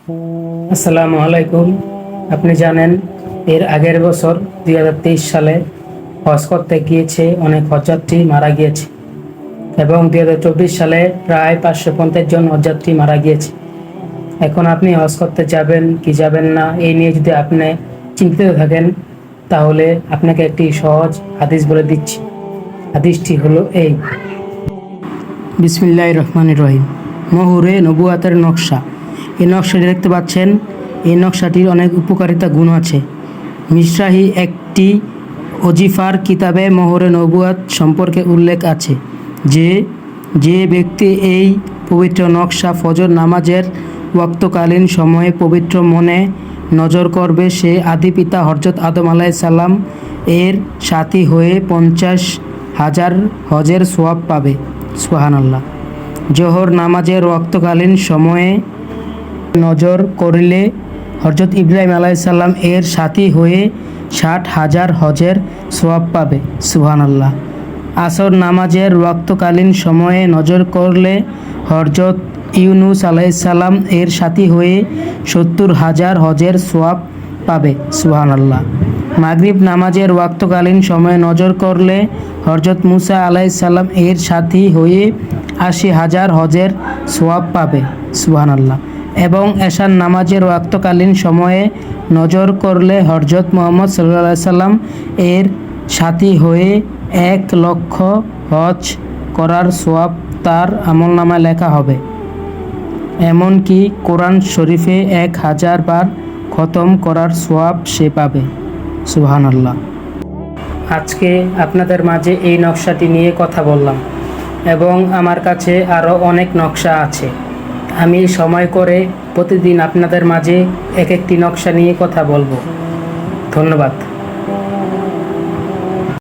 আসসালামু আলাইকুম। আপনি জানেন এর আগের বছর 2023 সালে হজ করতে গিয়েছে অনেক হজযাত্রী মারা গিয়েছে এবং 2024 সালে প্রায় 550 জন হজযাত্রী মারা গিয়েছে। এখন আপনি হজ করতে যাবেন কি যাবেন না এই নিয়ে যদি আপনি চিন্তিত থাকেন, তাহলে আপনাকে একটি সহজ হাদিস বলে দিচ্ছি। হাদিসটি হলো এই: বিসমিল্লাহির রহমানির রহিম। মহুরে নবুয়াতের নকশা। এই নকশাটি দেখতে পাচ্ছেন, এই নকশাটির অনেক উপকারিতা গুণ আছে। মিশরাহি একটি ওজিফার কিতাবে মহুরে নবুয়াত সম্পর্কে উল্লেখ আছে যে ব্যক্তি এই পবিত্র নকশা ফজর নামাজের ওয়াক্তকালীন সময়ে পবিত্র মনে নজর করবে, সে আদি পিতা হযরত আদম আলাইহিসসালাম এর সাথী হয়ে 50,000 হজের সওয়াব পাবে। সুবহানাল্লাহ। জোহর নামাজের ওয়াক্তকালীন সময়ে নজর করলে হযরত ইব্রাহিম আলাইহিসসালাম এর সাথী হয়ে 60,000 হজের সওয়াব পাবে। সুবহানাল্লাহ। আসর নামাজের ওয়াক্তকালীন সময়ে নজর করলে হযরত ইউনুস আলাইহিসসালাম এর সাথী হয়ে 70,000 হজের সওয়াব পাবে। সুবহানাল্লাহ। মাগরিব নামাজের ওয়াক্তকালীন সময়ে নজর করলে হযরত মুসা আলাইহিসসালাম এর সাথী হয়ে 80,000 হজের সওয়াব পাবে। সুবহানাল্লাহ। এবং এশার নামাজের ওয়াক্তকালীন সময়ে নজর করলে হযরত মুহাম্মদ সাল্লাল্লাহু আলাইহি সাল্লাম এর সাথী হয়ে 1 লক্ষ হজ করার সওয়াব তার আমলনামায় লেখা হবে। এমনকি কোরআন শরীফে 1000 বার খতম করার সওয়াব সে পাবে। সুবহানাল্লাহ। আজকে আপনাদের মাঝে এই নকশাটি নিয়ে কথা বললাম এবং আমার কাছে আরও অনেক নকশা আছে। আমি সময় করে প্রতিদিন আপনাদের মাঝে এক একটি নকশা নিয়ে কথা বলবো। ধন্যবাদ।